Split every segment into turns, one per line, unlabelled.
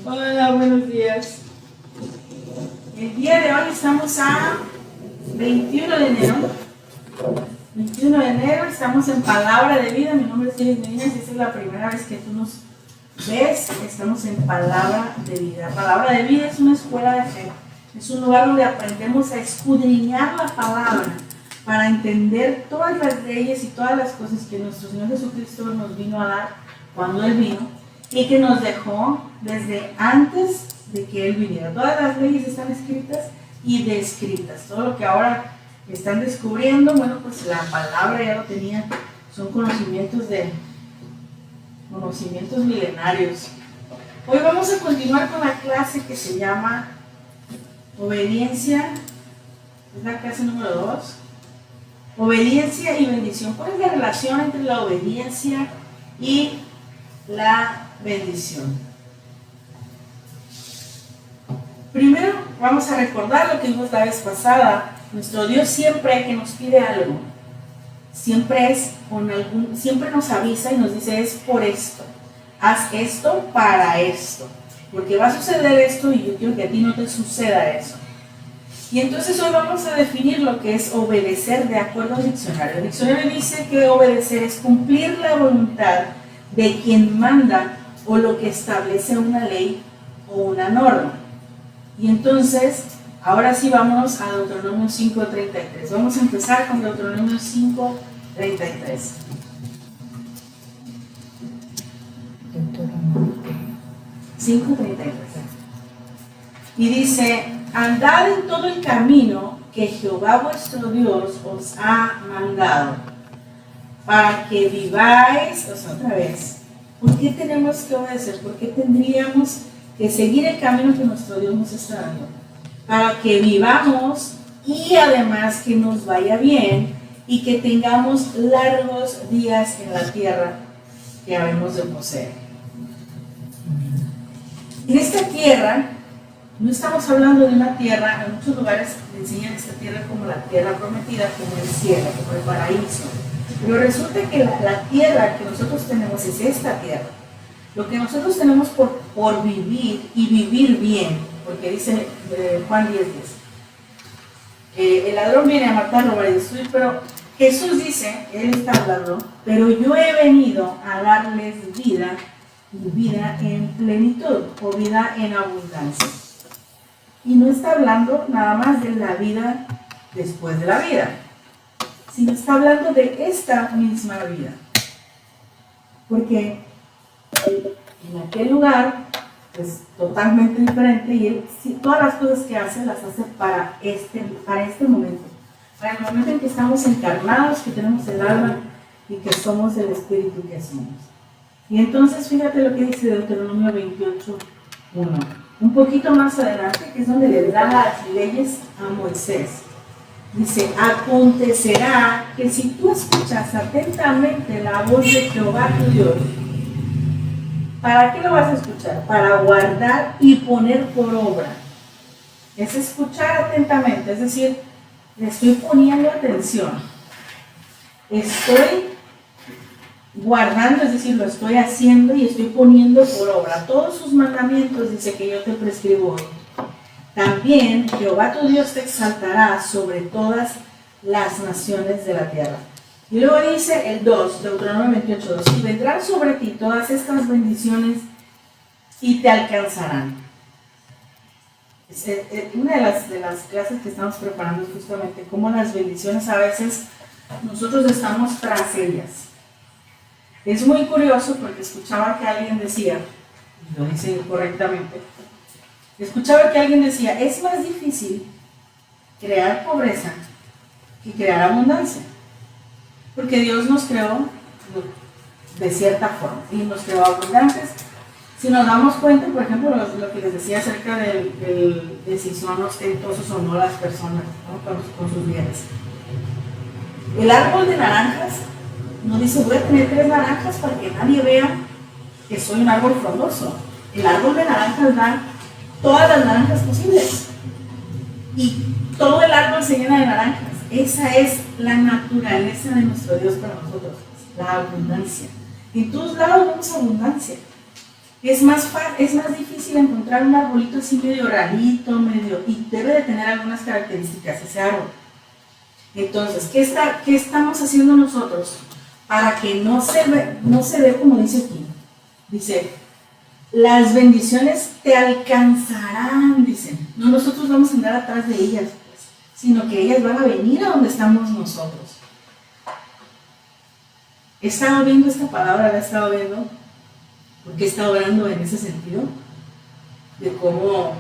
Hola, buenos días. El día de hoy estamos a 21 de enero. 21 de enero, estamos en Palabra de Vida. Mi nombre es Iris Medina. Si esta es la primera vez que tú nos ves, estamos en Palabra de Vida. Palabra de Vida es una escuela de fe. Es un lugar donde aprendemos a escudriñar la palabra para entender todas las leyes y todas las cosas que nuestro Señor Jesucristo nos vino a dar cuando Él vino y que nos dejó desde antes de que Él viniera. Todas las leyes están escritas y descritas. Todo lo que ahora están descubriendo, bueno, pues la palabra ya lo tenía. Son conocimientos milenarios. Hoy vamos a continuar con la clase que se llama Obediencia. Es la clase número 2. Obediencia y bendición. ¿Cuál es la relación entre la obediencia y la bendición? Primero vamos a recordar lo que vimos la vez pasada. Nuestro Dios siempre que nos pide algo, siempre nos avisa y nos dice: es por esto, haz esto para esto, porque va a suceder esto y yo quiero que a ti no te suceda eso. Y entonces hoy vamos a definir lo que es obedecer de acuerdo al diccionario. El diccionario dice que obedecer es cumplir la voluntad de quien manda o lo que establece una ley o una norma. Y entonces, ahora sí vámonos a Deuteronomio 5:33. Vamos a empezar con Deuteronomio 5:33. Deuteronomio 5:33. Y dice: andad en todo el camino que Jehová vuestro Dios os ha mandado, para que viváis. O sea, otra vez, ¿por qué tenemos que obedecer? ¿Por qué tendríamos que seguir el camino que nuestro Dios nos está dando? Para que vivamos y además que nos vaya bien y que tengamos largos días en la tierra que habemos de poseer. En esta tierra, no estamos hablando de una tierra, en muchos lugares enseñan esta tierra como la tierra prometida, como el cielo, como el paraíso. Pero resulta que la tierra que nosotros tenemos es esta tierra. Lo que nosotros tenemos por vivir y vivir bien, porque dice Juan 10:10, el ladrón viene a matar, robar y destruir, pero Jesús dice, Él está hablando, pero yo he venido a darles vida, y vida en plenitud, o vida en abundancia. Y no está hablando nada más de la vida después de la vida, sino está hablando de esta misma vida. Porque en aquel lugar es totalmente diferente y Él, todas las cosas que hace, las hace para este momento. Para el momento en que estamos encarnados, que tenemos el alma y que somos el espíritu que somos. Y entonces fíjate lo que dice Deuteronomio 28:1. Un poquito más adelante, que es donde le da las leyes a Moisés. Dice: acontecerá que si tú escuchas atentamente la voz de Jehová tu Dios. ¿Para qué lo vas a escuchar? Para guardar y poner por obra. Es escuchar atentamente, es decir, le estoy poniendo atención. Estoy guardando, es decir, lo estoy haciendo y estoy poniendo por obra todos sus mandamientos, dice, que yo te prescribo hoy. También Jehová tu Dios te exaltará sobre todas las naciones de la tierra. Y luego dice el 2, Deuteronomio 28:2, y vendrán sobre ti todas estas bendiciones y te alcanzarán. Una de las clases que estamos preparando es justamente cómo las bendiciones a veces nosotros estamos tras ellas. Es muy curioso porque escuchaba que alguien decía, y lo dice correctamente, escuchaba que alguien decía: es más difícil crear pobreza que crear abundancia. Porque Dios nos creó de cierta forma y nos creó abundantes. Si nos damos cuenta, por ejemplo, lo que les decía acerca de si son ostentosos o no las personas, ¿no? con sus bienes. El árbol de naranjas no dice: voy a tener 3 naranjas para que nadie vea que soy un árbol frondoso. El árbol de naranjas da todas las naranjas posibles y todo el árbol se llena de naranjas. Esa es la naturaleza de nuestro Dios para nosotros, la abundancia. En todos lados vemos abundancia. es más difícil encontrar un arbolito así medio rarito, y debe de tener algunas características ese árbol. Entonces, ¿qué estamos haciendo nosotros para que no se ve como dice aquí? Dice, las bendiciones te alcanzarán, dicen. No nosotros vamos a andar atrás de ellas, pues, sino que ellas van a venir a donde estamos nosotros. He estado viendo esta palabra, la he estado viendo, porque he estado orando en ese sentido, de cómo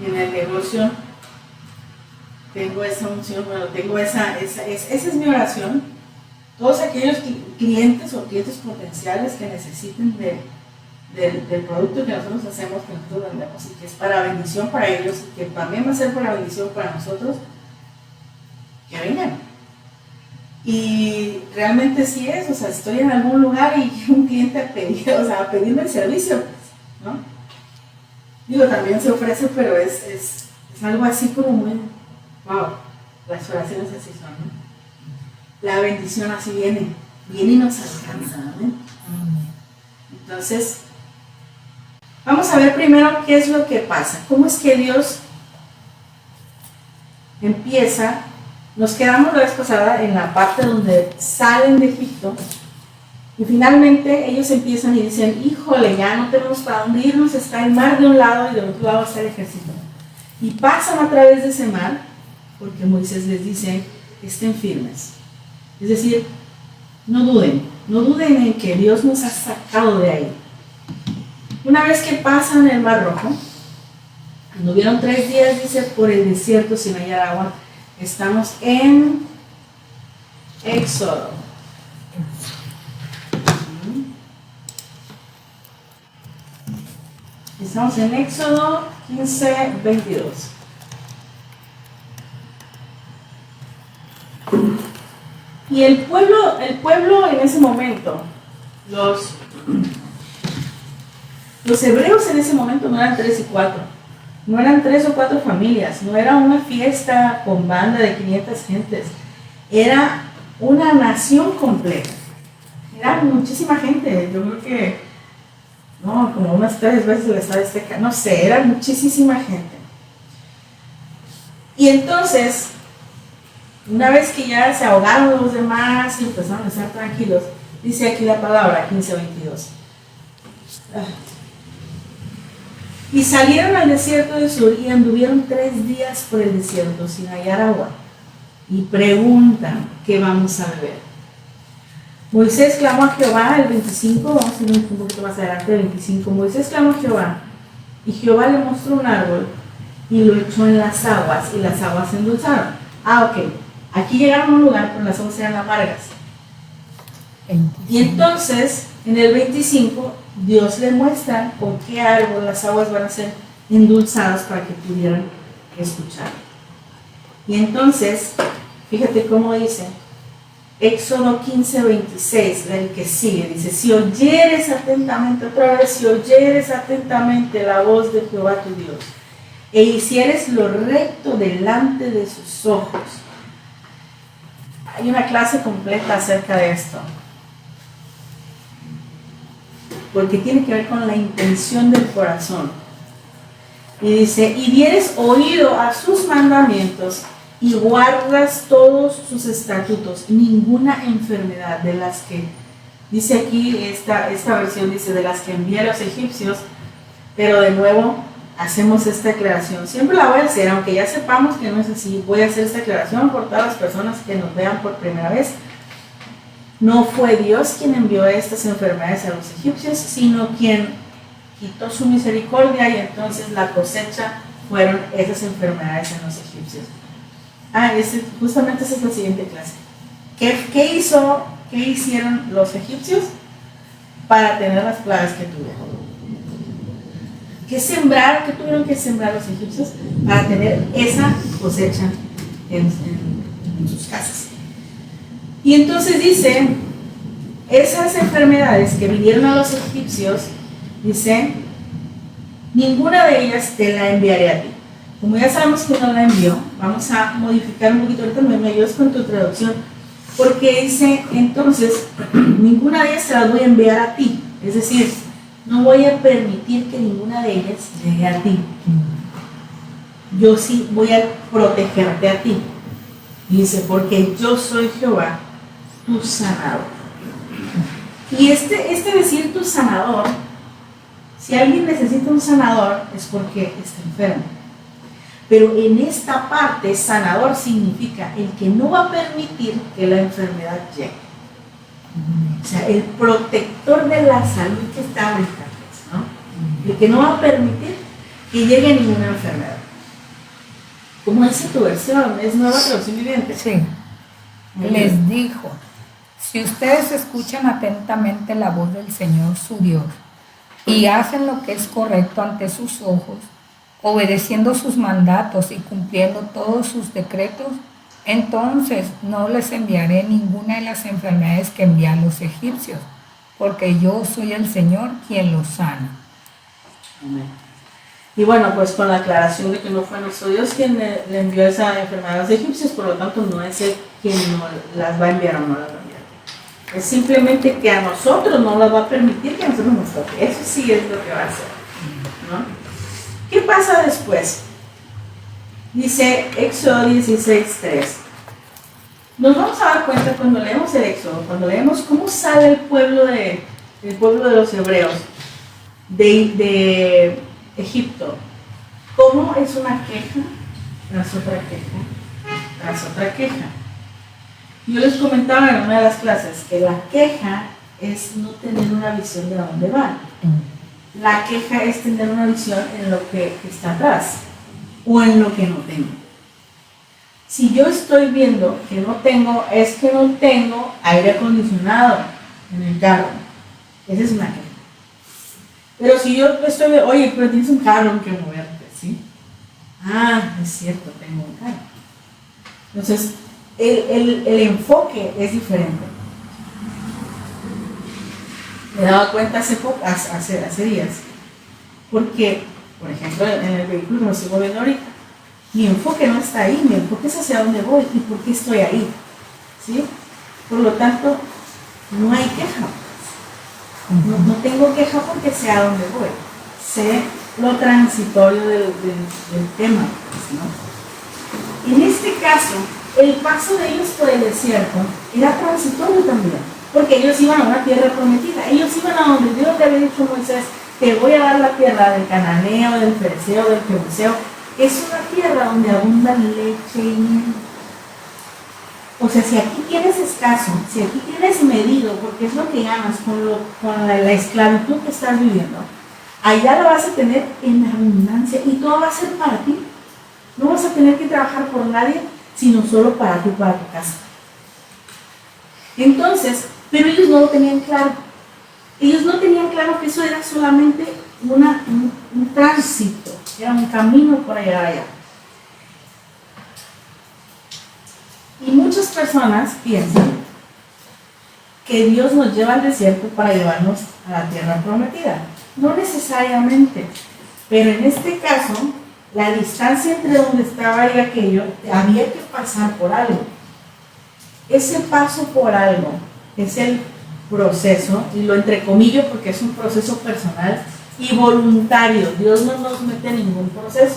en el negocio tengo esa unción, bueno, tengo esa es mi oración. Todos aquellos clientes o clientes potenciales que necesiten del producto que nosotros hacemos, que nosotros vendemos, y que es para bendición para ellos, y que también va a ser para bendición para nosotros, que vengan. Y realmente sí es, o sea, estoy en algún lugar y un cliente a pedirme el servicio, pues, ¿no? Digo, también se ofrece, pero es algo así como muy, wow, las oraciones así son, ¿no? La bendición así viene y nos alcanza, ¿no? Entonces, vamos a ver primero qué es lo que pasa, cómo es que Dios empieza. Nos quedamos la vez pasada en la parte donde salen de Egipto y finalmente ellos empiezan y dicen, híjole, ya no tenemos para dónde irnos, está el mar de un lado y del otro lado está el ejército. Y pasan a través de ese mar porque Moisés les dice, estén firmes. Es decir, no duden en que Dios nos ha sacado de ahí. Una vez que pasan el Mar Rojo, anduvieron 3 días, dice, por el desierto sin hallar agua. Estamos en Éxodo. Estamos en Éxodo 15, 22. Y el pueblo en ese momento, los hebreos en ese momento no eran 3 y 4. No eran 3 o 4 familias, no era una fiesta con banda de 500 gentes, era una nación completa, era muchísima gente, yo creo que, no, como unas 3 veces el Estadio Azteca, no sé, era muchísima gente. Y entonces, una vez que ya se ahogaron los demás y empezaron a estar tranquilos, dice aquí la palabra 15:22. Y salieron al desierto de Sur y anduvieron 3 días por el desierto sin hallar agua. Y preguntan, ¿qué vamos a beber? Moisés clamó a Jehová, el 25, vamos a ir un poquito más adelante, el 25. Moisés clamó a Jehová, y Jehová le mostró un árbol y lo echó en las aguas, y las aguas se endulzaron. Ok, aquí llegaron a un lugar, pero las aguas eran amargas. Y entonces, en el 25, Dios le muestra con qué árbol las aguas van a ser endulzadas para que pudieran escuchar. Y entonces, fíjate cómo dice, Éxodo 15:26, el que sigue, dice, si oyeres atentamente, otra vez, si oyeres atentamente la voz de Jehová tu Dios, e hicieres lo recto delante de sus ojos. Hay una clase completa acerca de esto, porque tiene que ver con la intención del corazón. Y dice, y dieres oído a sus mandamientos y guardas todos sus estatutos, ninguna enfermedad de las que, dice aquí, esta versión dice, de las que envié a los egipcios, pero de nuevo hacemos esta aclaración. Siempre la voy a hacer, aunque ya sepamos que no es así, voy a hacer esta aclaración por todas las personas que nos vean por primera vez. No fue Dios quien envió estas enfermedades a los egipcios, sino quien quitó su misericordia y entonces la cosecha fueron esas enfermedades en los egipcios. Justamente esa es la siguiente clase. ¿Qué hicieron los egipcios para tener las plagas que tuvieron? ¿Qué tuvieron que sembrar los egipcios para tener esa cosecha en sus casas? Y entonces dice, esas enfermedades que vinieron a los egipcios, dice, ninguna de ellas te la enviaré a ti. Como ya sabemos que no la envió, vamos a modificar un poquito, ahorita me ayudas con tu traducción. Porque dice, entonces, ninguna de ellas se las voy a enviar a ti. Es decir, no voy a permitir que ninguna de ellas llegue a ti. Yo sí voy a protegerte a ti. Dice, porque yo soy Jehová, tu sanador. Y este decir tu sanador, si alguien necesita un sanador, es porque está enfermo. Pero en esta parte, sanador significa el que no va a permitir que la enfermedad llegue. O sea, el protector de la salud que está ahorita, ¿no? El que no va a permitir que llegue ninguna enfermedad. ¿Cómo dice tu versión? ¿Es Nueva Traducción Viviente?
Sí. Les dijo, si ustedes escuchan atentamente la voz del Señor su Dios y hacen lo que es correcto ante sus ojos, obedeciendo sus mandatos y cumpliendo todos sus decretos, entonces no les enviaré ninguna de las enfermedades que envié a los egipcios, porque yo soy el Señor quien los sana.
Amén. Y bueno, pues con la aclaración de que no fue nuestro Dios quien le envió esa enfermedad a los egipcios, por lo tanto no es Él quien no las va a enviar o no las va a enviar. Es simplemente que a nosotros no nos va a permitir que a nosotros nos toque. Eso sí es lo que va a hacer, ¿no? ¿Qué pasa después? Dice Éxodo 16:3. Nos vamos a dar cuenta cuando leemos el Éxodo, cuando leemos cómo sale el pueblo de los hebreos de Egipto, cómo es una queja tras otra queja tras otra queja. Yo les comentaba en una de las clases que la queja es no tener una visión de a dónde van. La queja es tener una visión en lo que está atrás o en lo que no tengo. Si yo estoy viendo que no tengo aire acondicionado en el carro, esa es una queja. Pero si yo estoy, oye, pero tienes un carro en que moverte, ¿sí? Ah, es cierto, tengo un carro. Entonces, el enfoque es diferente. Me daba cuenta hace días, porque, por ejemplo, en el vehículo que me estoy moviendo ahorita, mi enfoque no está ahí, mi enfoque es hacia dónde voy y por qué estoy ahí, ¿sí? Por lo tanto, no hay queja. No tengo queja porque sé a dónde voy, sé lo transitorio del tema, ¿no? En este caso, el paso de ellos por el desierto era transitorio también, porque ellos iban a una tierra prometida, ellos iban a donde Dios le había dicho a Moisés, te voy a dar la tierra del cananeo, del fereceo, del jebuseo. Es una tierra donde abundan leche y miel. O sea, si aquí tienes escaso, si aquí tienes medido, porque es lo que ganas con la esclavitud que estás viviendo, allá la vas a tener en abundancia y todo va a ser para ti. No vas a tener que trabajar por nadie, sino solo para ti, para tu casa. Entonces, pero ellos no lo tenían claro. Ellos no tenían claro que eso era solamente un tránsito, era un camino para llegar allá. Y muchas personas piensan que Dios nos lleva al desierto para llevarnos a la tierra prometida. No necesariamente, pero en este caso, la distancia entre donde estaba y aquello, había que pasar por algo. Ese paso por algo es el proceso, y lo entrecomillo porque es un proceso personal y voluntario. Dios no nos mete en ningún proceso.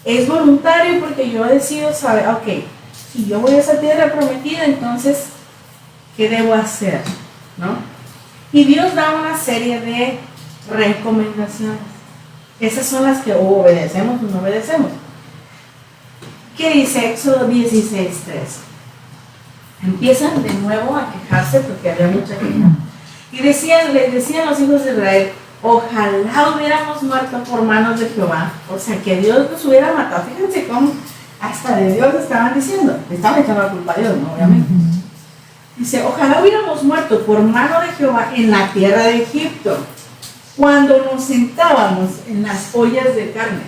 Es voluntario porque yo decido saber, ok, si yo voy a esa tierra prometida, entonces, ¿qué debo hacer? ¿No? Y Dios da una serie de recomendaciones. Esas son las que o obedecemos o no obedecemos. ¿Qué dice Éxodo 16:3? Empiezan de nuevo a quejarse porque había mucha queja. Y les decían los hijos de Israel, ojalá hubiéramos muerto por manos de Jehová. O sea, que Dios nos hubiera matado. Fíjense cómo hasta de Dios estaban diciendo. Le estaban echando la culpa a Dios, ¿no? Obviamente. Dice, ojalá hubiéramos muerto por mano de Jehová en la tierra de Egipto, cuando nos sentábamos en las ollas de carne.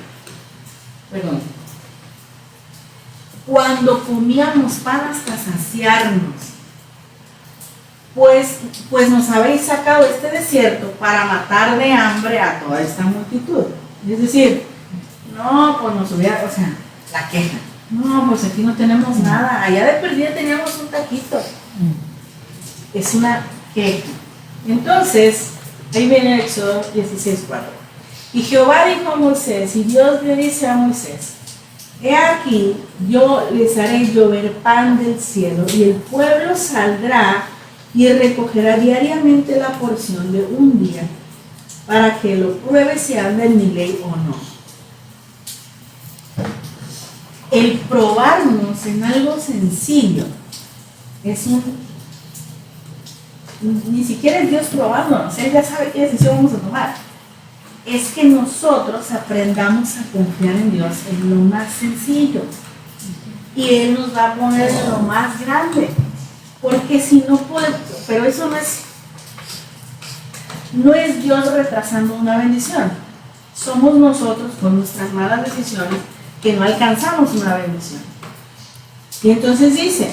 Perdón. Cuando comíamos pan hasta saciarnos. Pues nos habéis sacado de este desierto para matar de hambre a toda esta multitud. Es decir, no, pues nos hubiera, o sea, la queja. No, pues aquí no tenemos nada. Allá de perdida teníamos un taquito. Es una queja. Entonces, ahí viene el Éxodo 16:4. Y Jehová dijo a Moisés, y Dios le dice a Moisés: he aquí, yo les haré llover pan del cielo, y el pueblo saldrá y recogerá diariamente la porción de un día, para que lo pruebe si anda en mi ley o no. El probarnos en algo sencillo es ni siquiera es Dios probándonos, Él ya sabe qué decisión vamos a tomar. Es que nosotros aprendamos a confiar en Dios en lo más sencillo, y Él nos va a poner en lo más grande, porque si no puede, pero eso no es Dios retrasando una bendición, somos nosotros con nuestras malas decisiones que no alcanzamos una bendición. Y entonces dice,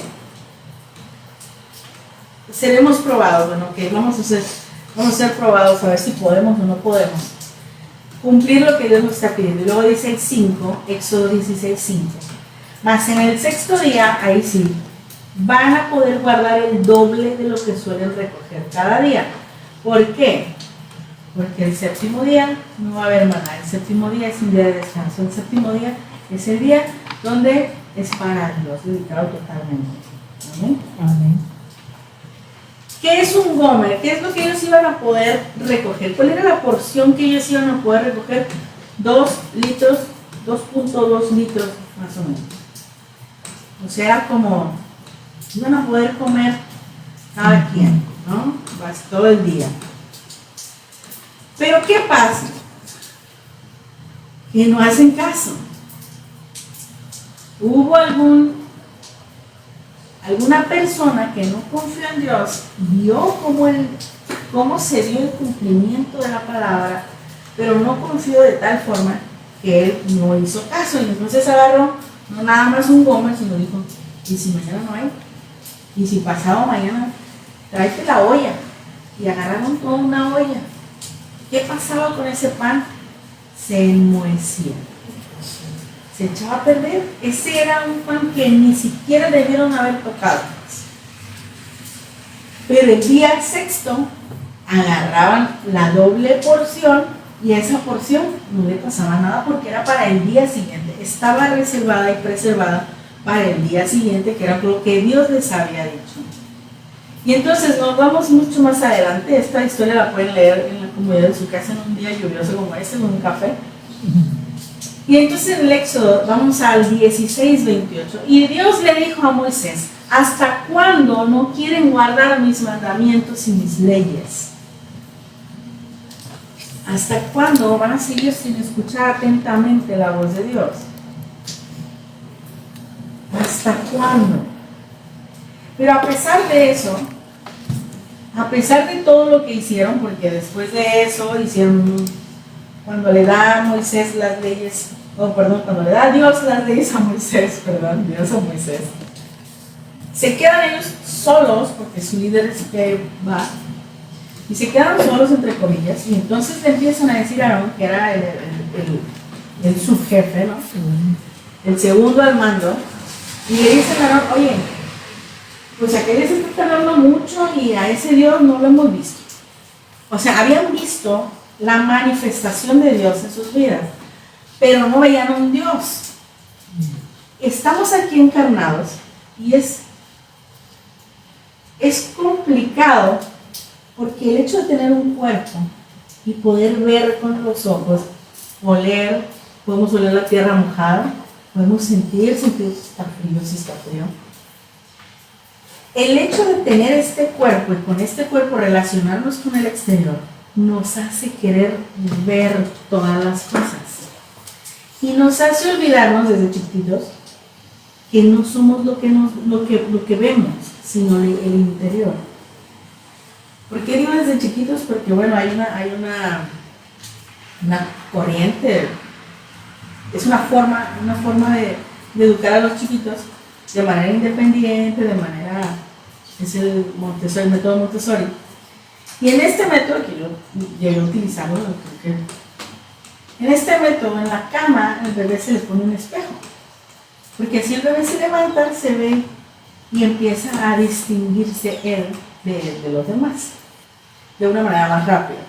seremos probados. Bueno, que vamos a ser probados a ver si podemos o no podemos cumplir lo que Dios nos está pidiendo. Y luego dice el 5, Éxodo 16:5. Mas en el sexto día, ahí sí, van a poder guardar el doble de lo que suelen recoger cada día. ¿Por qué? Porque el séptimo día no va a haber maná. El séptimo día es un día de descanso. El séptimo día es el día donde es para Dios, dedicado totalmente. Amén.
Amén.
¿Qué es un gomer? ¿Qué es lo que ellos iban a poder recoger? ¿Cuál era la porción que ellos iban a poder recoger? 2 litros, 2.2 litros más o menos. O sea, como iban a poder comer cada quien, ¿no? Todo el día. Pero ¿qué pasa? Que no hacen caso. Hubo alguna persona que no confió en Dios, vio cómo se dio el cumplimiento de la palabra, pero no confió de tal forma que él no hizo caso, y entonces agarró no nada más un gomer, sino dijo: ¿y si mañana no hay? ¿Y si pasado mañana? Tráete la olla. Y agarraron toda una olla. ¿Qué pasaba con ese pan? Se enmohecía, se echaba a perder. Ese era un pan que ni siquiera debieron haber tocado. Pero el día sexto agarraban la doble porción, y a esa porción no le pasaba nada porque era para el día siguiente. Estaba reservada y preservada para el día siguiente, que era lo que Dios les había dicho. Y entonces nos vamos mucho más adelante. Esta historia la pueden leer en la comodidad de su casa en un día lluvioso como este, con un café. Y entonces en el Éxodo vamos al 16:28. Y Dios le dijo a Moisés: ¿hasta cuándo no quieren guardar mis mandamientos y mis leyes? ¿Hasta cuándo van a seguir sin escuchar atentamente la voz de Dios? ¿Hasta cuándo? Pero a pesar de eso, a pesar de todo lo que hicieron, porque después de eso hicieron, cuando le da a Moisés las leyes, cuando le da Dios las leyes a Moisés, Dios a Moisés, se quedan ellos solos, porque su líder es que va, y se quedan solos entre comillas, y entonces le empiezan a decir a Aarón, que era el subjefe, ¿no? El segundo al mando, y le dicen a Aarón: oye, pues aquel se está tardando mucho y a ese Dios no lo hemos visto. O sea, habían visto la manifestación de Dios en sus vidas, pero no veían a un Dios. Estamos aquí encarnados y es complicado, porque el hecho de tener un cuerpo y poder ver con los ojos, oler, podemos oler la tierra mojada, podemos sentir si está frío, si está frío. El hecho de tener este cuerpo y con este cuerpo relacionarnos con el exterior nos hace querer ver todas las cosas, y nos hace olvidarnos desde chiquitos que no somos lo que vemos, sino el interior. ¿Por qué digo desde chiquitos? Porque bueno, hay una corriente, es una forma de educar a los chiquitos de manera independiente, es el método Montessori. Y en este método, que yo llegué a utilizarlo, en este método, en la cama, al bebé se le pone un espejo. Porque así el bebé se levanta, se ve y empieza a distinguirse él de los demás de una manera más rápida.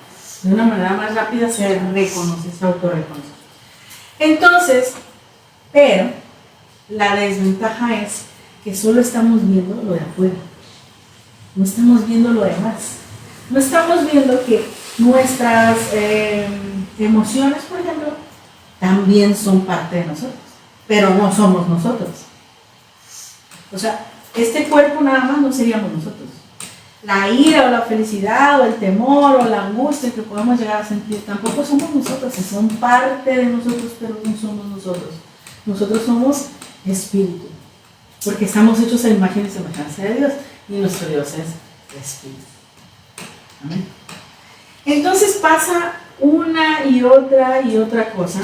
De una manera más rápida se reconoce, se autorreconoce. Entonces, pero la desventaja es que solo estamos viendo lo de afuera. No estamos viendo lo demás. No estamos viendo que nuestras emociones, por ejemplo, también son parte de nosotros, pero no somos nosotros. O sea, este cuerpo nada más no seríamos nosotros. La ira o la felicidad o el temor o la angustia que podemos llegar a sentir tampoco somos nosotros, son parte de nosotros, pero no somos nosotros. Nosotros somos espíritu, porque estamos hechos a imagen y semejanza de Dios, y nuestro Dios es espíritu. Amén. Entonces pasa una y otra cosa.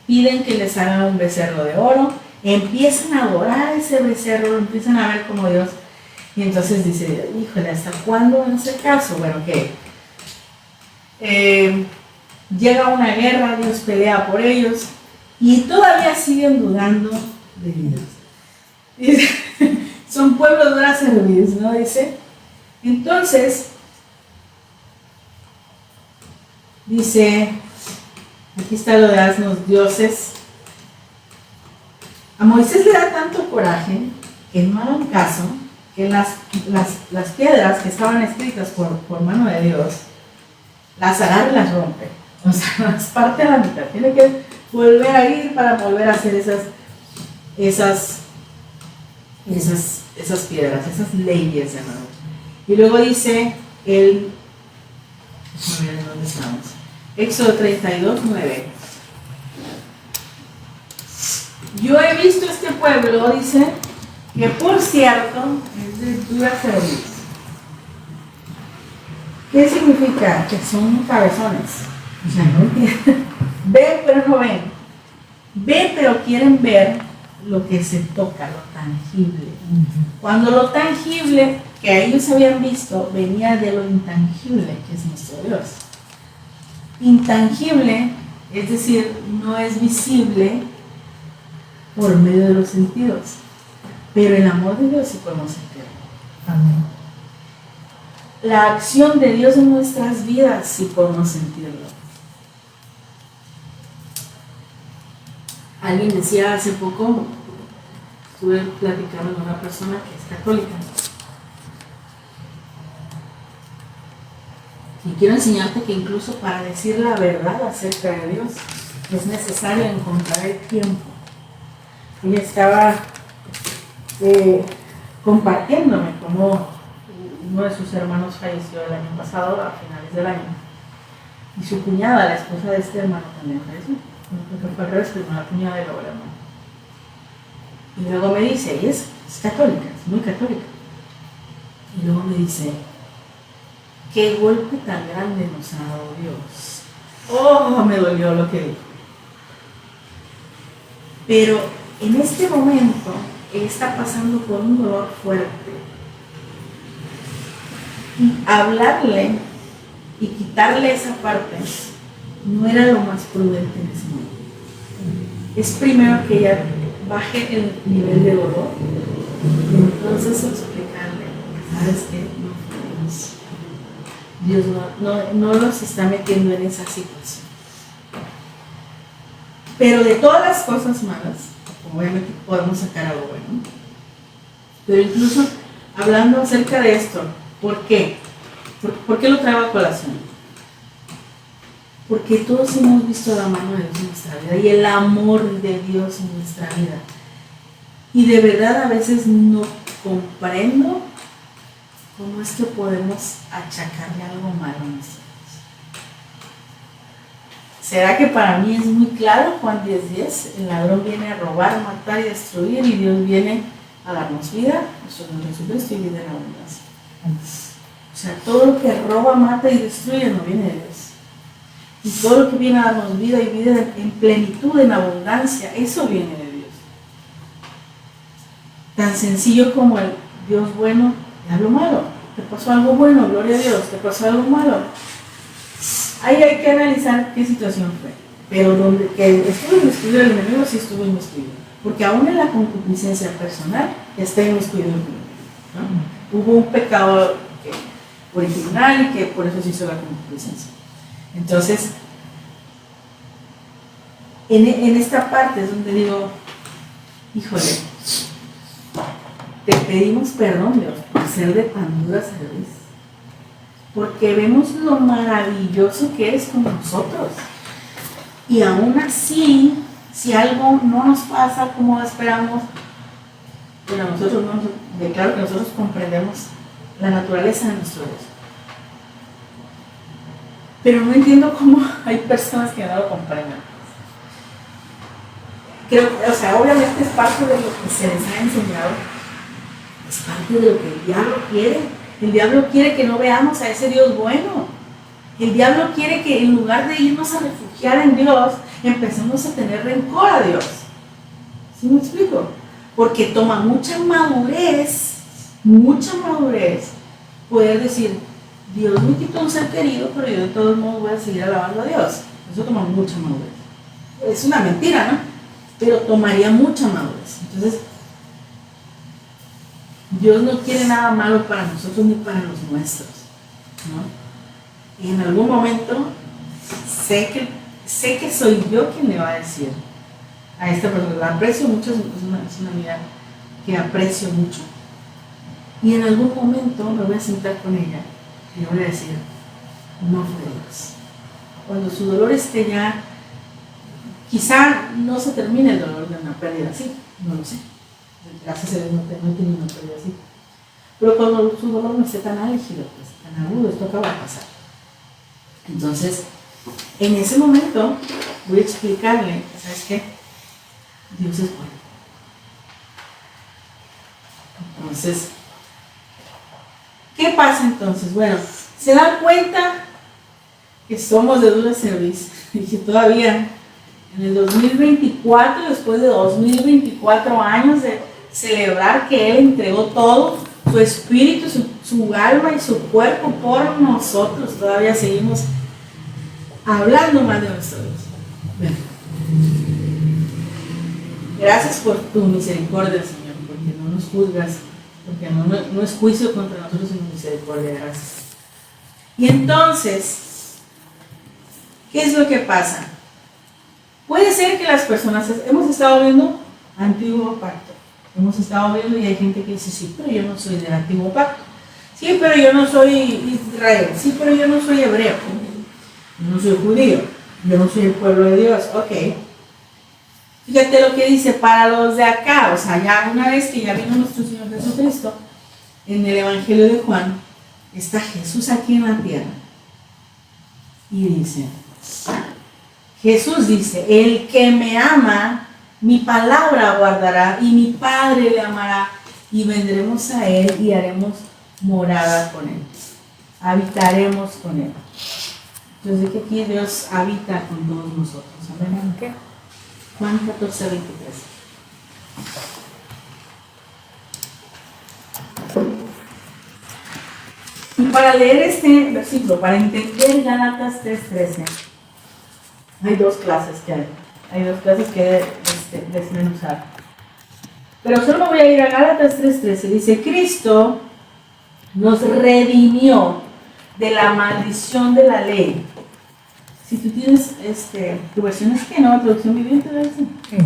Piden que les hagan un becerro de oro, empiezan a adorar ese becerro, lo empiezan a ver como Dios. Y entonces dice, híjole, ¿hasta cuándo van a hacer caso? Bueno, que llega una guerra, Dios pelea por ellos y todavía siguen dudando de Dios. Dice, son pueblos servidos, ¿no? Dice. Entonces, dice, aquí está lo de asnos dioses. A Moisés le da tanto coraje que no hagan caso, que las piedras que estaban escritas por mano de Dios, las agarra y las rompe. O sea, las parte a la mitad. Tiene que volver a ir para volver a hacer esas piedras, esas leyes de nuevo. Y luego dice ¿dónde estamos? Éxodo 32, 9. Yo he visto este pueblo, dice, que por cierto es de dura cerviz. ¿Qué significa? Que son cabezones. O sea, no entienden. Ven pero no ven. Ven pero quieren ver lo que se toca, lo tangible. Cuando lo tangible que ellos habían visto venía de lo intangible, que es nuestro Dios. Intangible, es decir, no es visible por medio de los sentidos, pero el amor de Dios sí podemos sentirlo.
Amén.
La acción de Dios en nuestras vidas sí podemos sentirlo. Alguien decía hace poco, estuve platicando con una persona que es católica, y quiero enseñarte que incluso para decir la verdad acerca de Dios es necesario encontrar el tiempo. Ella estaba compartiéndome cómo uno de sus hermanos falleció el año pasado, a finales del año, y su cuñada, la esposa de este hermano, también falleció. Porque fue al revés, primero la cuñada y luego el hermano. Y luego me dice, ella es católica, es muy católica, y luego me dice, qué golpe tan grande nos ha dado Dios. Oh, me dolió lo que dijo. Pero en este momento él está pasando por un dolor fuerte. Y hablarle y quitarle esa parte no era lo más prudente en ese momento. Es primero que ella baje el nivel de dolor y entonces explicarle, ¿sabes qué? Dios no los está metiendo en esa situación. Pero de todas las cosas malas, obviamente podemos sacar algo bueno. Pero incluso hablando acerca de esto, ¿por qué? ¿Por qué lo traigo a colación? Porque todos hemos visto la mano de Dios en nuestra vida y el amor de Dios en nuestra vida. Y de verdad a veces no comprendo cómo es que podemos achacarle algo malo a nosotros. ¿Será que para mí es muy claro Juan 10:10? El ladrón viene a robar, matar y destruir, y Dios viene a darnos vida, nuestro Señor Jesucristo, y vida en abundancia. O sea, todo lo que roba, mata y destruye no viene de Dios. Y todo lo que viene a darnos vida y vida en plenitud, en abundancia, eso viene de Dios. Tan sencillo como el Dios bueno y algo malo. Te pasó algo bueno, gloria a Dios. Te pasó algo malo. Ahí hay que analizar qué situación fue. Pero donde que estuvo inmiscuido el enemigo, sí estuvo inmiscuido. Porque aún en la concupiscencia personal está inmiscuido el pecado, ¿no? Hubo un pecado original y que por eso se hizo la concupiscencia. Entonces, en esta parte es donde digo, híjole, te pedimos perdón, Dios, por ser de tan dura cerviz, porque vemos lo maravilloso que es con nosotros. Y aún así, si algo no nos pasa como esperamos, bueno, nosotros no, declaro que nosotros comprendemos la naturaleza de nuestro Dios. Pero no entiendo cómo hay personas que no lo comprenden. Creo, o sea, obviamente es parte de lo que se les ha enseñado, es parte de lo que el diablo quiere. El diablo quiere que no veamos a ese Dios bueno. El diablo quiere que en lugar de irnos a refugiar en Dios, empecemos a tener rencor a Dios. ¿Sí me explico? Porque toma mucha madurez poder decir, Dios me quitó un ser querido, pero yo de todos modos voy a seguir alabando a Dios. Eso toma mucha madurez. Es una mentira, ¿no? Pero tomaría mucha madurez. Entonces, Dios no quiere nada malo para nosotros ni para los nuestros, ¿no? Y en algún momento sé que soy yo quien le va a decir a esta persona, la aprecio mucho, es una amiga que aprecio mucho, y en algún momento me voy a sentar con ella y le voy a decir, no fue Dios. Cuando su dolor esté ya, quizá no se termine el dolor de una pérdida así, no lo sé. Gracias a Dios no he tenido una pérdida así. Pero cuando su dolor no esté tan álgido, pues, tan agudo, esto acaba de pasar. Entonces, en ese momento voy a explicarle, ¿sabes qué? Dios es bueno. Entonces, ¿qué pasa entonces? Bueno, se dan cuenta que somos de dura cerviz y que todavía en el 2024, después de 2024 años de celebrar que Él entregó todo, su espíritu, su alma y su cuerpo por nosotros, todavía seguimos hablando más de nuestro Dios. Bueno, gracias por tu misericordia, Señor, porque no nos juzgas, porque no es juicio contra nosotros, sino misericordia. Gracias. Y entonces, ¿qué es lo que pasa? Puede ser que las personas, hemos estado viendo Antiguo Pacto, hemos estado viendo y hay gente que dice, sí, pero yo no soy del Antiguo Pacto, sí, pero yo no soy Israel, sí, pero yo no soy hebreo, yo no soy judío, yo no soy el pueblo de Dios. Ok, fíjate lo que dice para los de acá, o sea, ya una vez que ya vino nuestro Señor Jesucristo, en el Evangelio de Juan, está Jesús aquí en la tierra y dice, Jesús dice, el que me ama, mi palabra guardará y mi Padre le amará y vendremos a Él y haremos morada con Él. Habitaremos con Él. Entonces que aquí Dios habita con todos nosotros. ¿Amén? ¿Qué? Juan 14, 23. Y para leer este versículo, para entender Gálatas 3:13, hay dos clases que desmenuzar. Pero solo me voy a ir a Gálatas 3:13. Dice, Cristo nos redimió de la maldición de la ley. Si tú tienes tu versión es que no, traducción viviente, ¿verdad? Sí.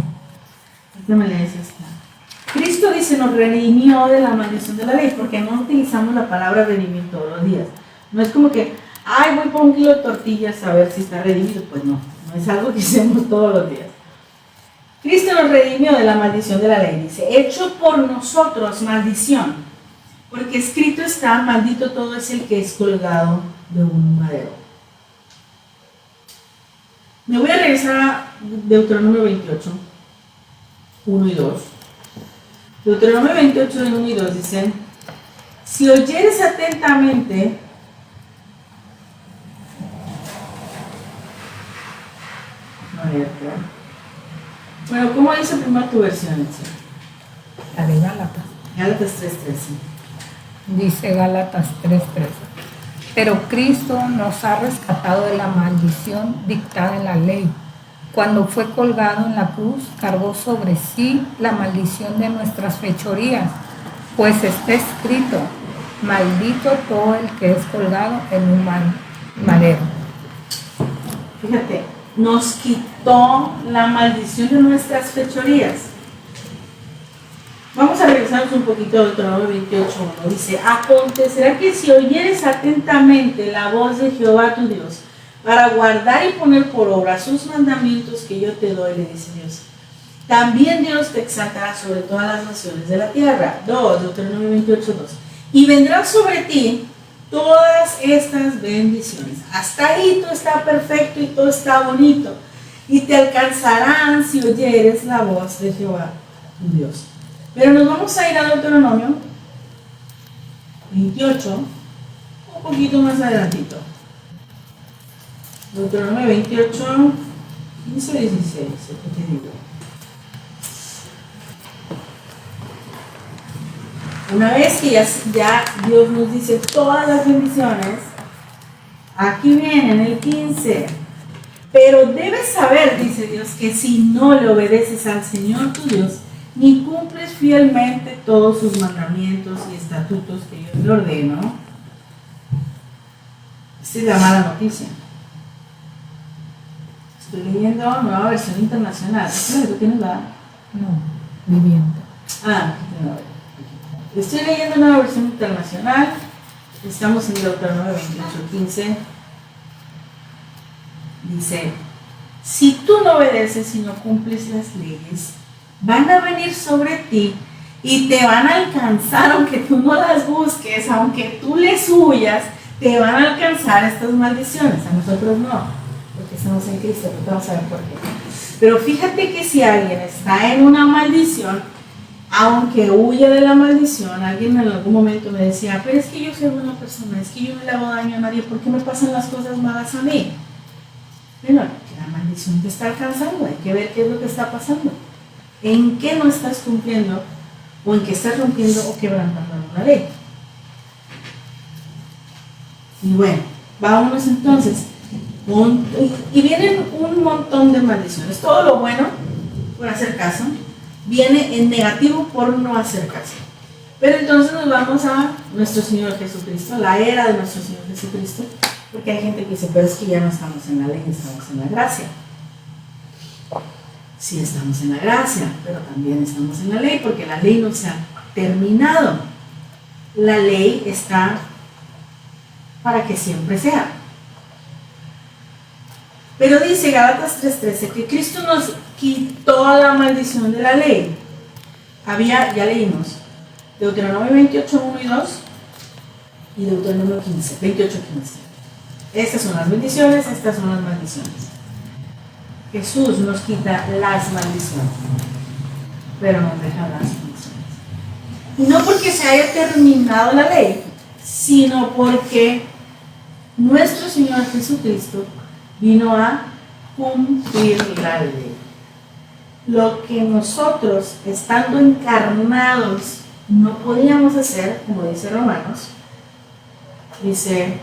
Ahorita me lees esta. Cristo dice, nos redimió de la maldición de la ley, porque no utilizamos la palabra redimir todos los días. No es como que, ay, voy por 1 kilo de tortillas a ver si está redimido. Pues no es algo que hacemos todos los días. Cristo nos redimió de la maldición de la ley, dice, hecho por nosotros maldición, porque escrito está, maldito todo es el que es colgado de un madero. Me voy a regresar a Deuteronomio 28, 1 y 2. Deuteronomio 28, 1 y 2 dice, si oyeres atentamente, bueno, ¿cómo dice primero tu versión?
La de Gálatas.
Gálatas 3:13.
Dice Gálatas 3:13. Pero Cristo nos ha rescatado de la maldición dictada en la ley, cuando fue colgado en la cruz, cargó sobre sí la maldición de nuestras fechorías, pues está escrito, maldito todo el que es colgado en un madero.
Fíjate, nos quitó la maldición de nuestras fechorías. Vamos a regresarnos un poquito a Deuteronomio 28:1. Dice, acontecerá que si oyeres atentamente la voz de Jehová tu Dios, para guardar y poner por obra sus mandamientos que yo te doy, le dice Dios, también Dios te exaltará sobre todas las naciones de la tierra. Deuteronomio 28:2. Y vendrán sobre ti todas estas bendiciones. Hasta ahí todo está perfecto y todo está bonito. Y te alcanzarán si oyeres la voz de Jehová tu Dios. Pero nos vamos a ir a Deuteronomio 28, un poquito más adelantito. Deuteronomio 28, 15, 16, ¿qué te digo? Una vez que ya Dios nos dice todas las bendiciones, aquí viene en el 15. Pero debes saber, dice Dios, que si no le obedeces al Señor tu Dios, ni cumples fielmente todos sus mandamientos y estatutos que yo te ordeno, esta es la mala noticia. Estoy leyendo Nueva Versión Internacional. ¿Tú tienes la?
No, viviendo.
Estoy leyendo Nueva Versión Internacional. Estamos en Deuteronomio 28:15. Dice, si tú no obedeces y no cumples las leyes, van a venir sobre ti y te van a alcanzar, aunque tú no las busques, aunque tú les huyas, te van a alcanzar estas maldiciones. A nosotros no, porque estamos en Cristo, pero vamos a ver por qué. Pero fíjate que si alguien está en una maldición, aunque huye de la maldición, alguien en algún momento me decía, pero es que yo soy buena persona, es que yo no le hago daño a nadie, ¿por qué me pasan las cosas malas a mí? Bueno, la maldición te está alcanzando, hay que ver qué es lo que está pasando. ¿En qué no estás cumpliendo o en qué estás rompiendo o quebrantando una ley? Y bueno, vámonos entonces. Y vienen un montón de maldiciones. Todo lo bueno por hacer caso viene en negativo por no hacer caso. Pero entonces nos vamos a nuestro Señor Jesucristo, la era de nuestro Señor Jesucristo, porque hay gente que dice, pero es que ya no estamos en la ley, estamos en la gracia. Sí estamos en la gracia, pero también estamos en la ley, porque la ley no se ha terminado. La ley está para que siempre sea. Pero dice Gálatas 3:13 que Cristo nos quitó la maldición de la ley. Ya leímos Deuteronomio 28:1 y 2 y Deuteronomio 28:15. Estas son las bendiciones, estas son las maldiciones. Jesús nos quita las maldiciones, pero nos deja las bendiciones. Y no porque se haya terminado la ley, sino porque nuestro Señor Jesucristo vino a cumplir la ley. Lo que nosotros, estando encarnados, no podíamos hacer, como dice Romanos, dice,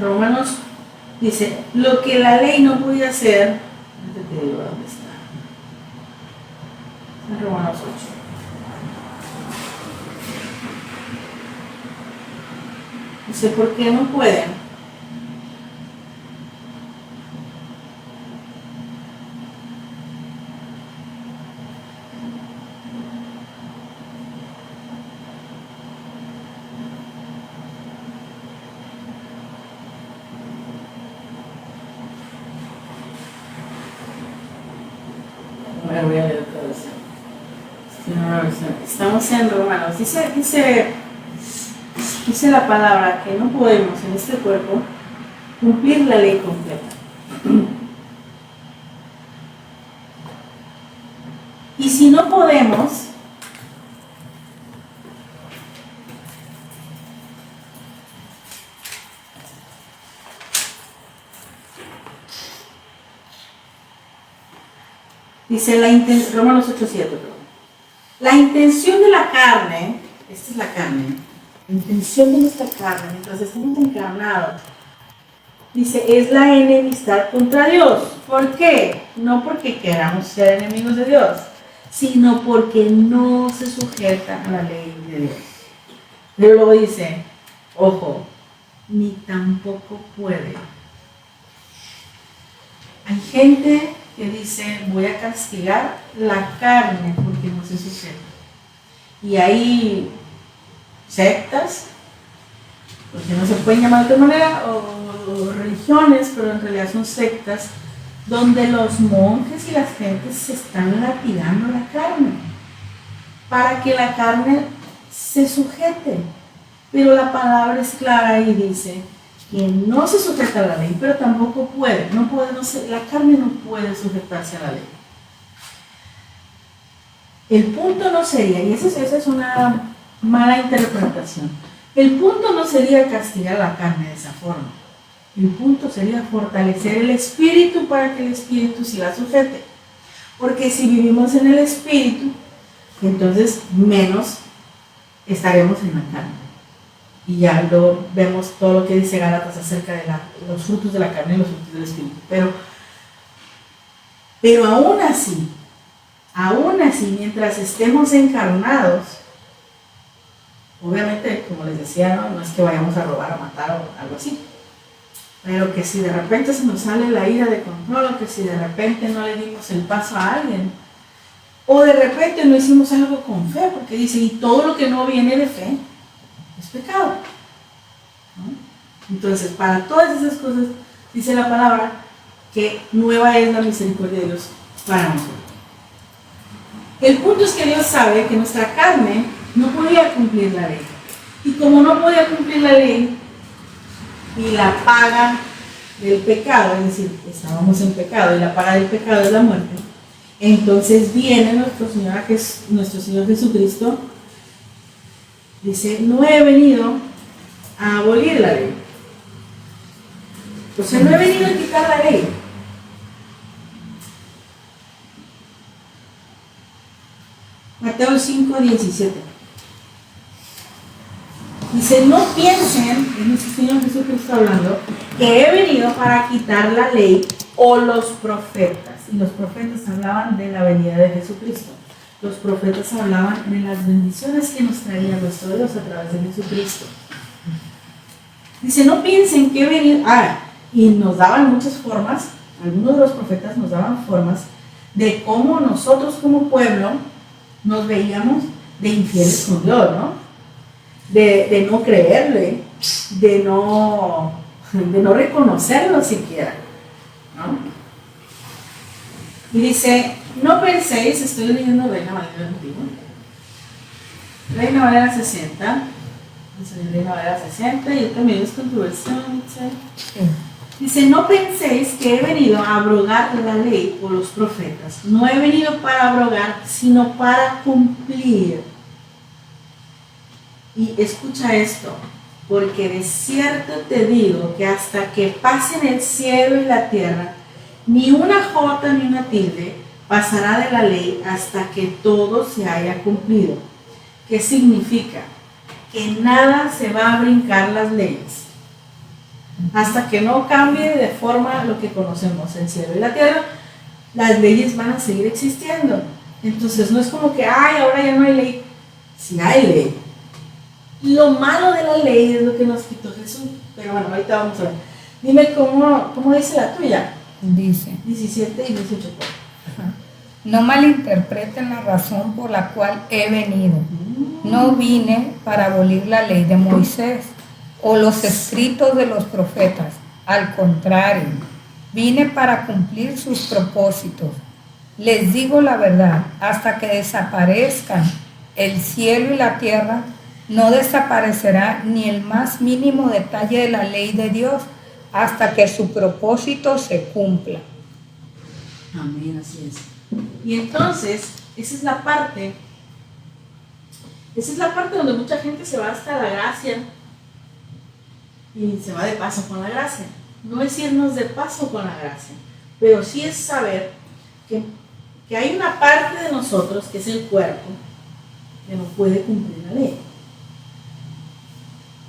Romanos dice, lo que la ley no podía hacer, te digo dónde está, en Romanos 8. Dice, ¿por qué no pueden? Voy a leer otra vez. Estamos en Romanos. Dice la palabra que no podemos en este cuerpo cumplir la ley completa. Y si no podemos, dice Romanos 8:7, La intención de la carne, esta es la carne, la intención de nuestra carne, mientras estamos encarnados, dice, es la enemistad contra Dios. ¿Por qué? No porque queramos ser enemigos de Dios, sino porque no se sujeta a la ley de Dios. Pero luego dice, ojo, ni tampoco puede. Hay gente que dice, voy a castigar la carne porque no se sujeta. Y hay sectas, porque no se pueden llamar de otra manera, o religiones, pero en realidad son sectas, donde los monjes y las gentes se están latigando la carne, para que la carne se sujete. Pero la palabra es clara y dice que no se sujeta a la ley, pero tampoco puede, la carne no puede sujetarse a la ley. El punto no sería, y esa es una mala interpretación, el punto no sería castigar la carne de esa forma. El punto sería fortalecer el espíritu para que el espíritu sí la sujete. Porque si vivimos en el espíritu, entonces menos estaremos en la carne. Y ya luego vemos todo lo que dice Gálatas acerca de los frutos de la carne y los frutos del espíritu. Pero aún así, mientras estemos encarnados, obviamente, como les decía, no es que vayamos a robar, a matar o algo así. Pero que si de repente se nos sale la ira de control, o que si de repente no le dimos el paso a alguien, o de repente no hicimos algo con fe, porque dice, y todo lo que no viene de fe es pecado, ¿no? Entonces, para todas esas cosas, dice la palabra, que nueva es la misericordia de Dios para nosotros. El punto es que Dios sabe que nuestra carne no podía cumplir la ley. Y como no podía cumplir la ley, y la paga del pecado, es decir, estábamos en pecado y la paga del pecado es la muerte, entonces viene nuestro Señor Jesucristo, dice, no he venido a abolir la ley. O sea, no he venido a quitar la ley. Mateo 5:17. Dice, no piensen, es nuestro Señor Jesucristo hablando, que he venido para quitar la ley o los profetas. Y los profetas hablaban de la venida de Jesucristo. Los profetas hablaban de las bendiciones que nos traía nuestro Dios a través de Jesucristo. Dice, no piensen que he venido... y nos daban muchas formas, algunos de los profetas nos daban formas de cómo nosotros como pueblo nos veíamos de infieles con Dios, ¿no? De no creerle, de no reconocerlo siquiera, ¿no? Y dice, no penséis, estoy leyendo Reina Valera Antigua, Reina Valera 60, Reina Valera 60, y también es con tu versión, dice, no penséis que he venido a abrogar la ley o los profetas, no he venido para abrogar, sino para cumplir. Y escucha esto, porque de cierto te digo que hasta que pasen el cielo y la tierra, ni una jota ni una tilde pasará de la ley hasta que todo se haya cumplido. ¿Qué significa? Que nada se va a brincar las leyes. Hasta que no cambie de forma lo que conocemos, el cielo y la tierra, las leyes van a seguir existiendo. Entonces no es como que, ahora ya no hay ley. Sí hay ley. Lo malo de la ley es lo que nos quitó Jesús. Pero bueno, ahorita vamos a ver. Dime cómo dice la tuya.
Dice
17 y 18.
No malinterpreten la razón por la cual he venido. No vine para abolir la ley de Moisés o los escritos de los profetas. Al contrario, vine para cumplir sus propósitos. Les digo la verdad, hasta que desaparezcan el cielo y la tierra, no desaparecerá ni el más mínimo detalle de la ley de Dios hasta que su propósito se cumpla.
Amén, así es. Y entonces, esa es la parte donde mucha gente se va hasta la gracia y se va de paso con la gracia. No es irnos de paso con la gracia, pero sí es saber que hay una parte de nosotros, que es el cuerpo, que no puede cumplir la ley.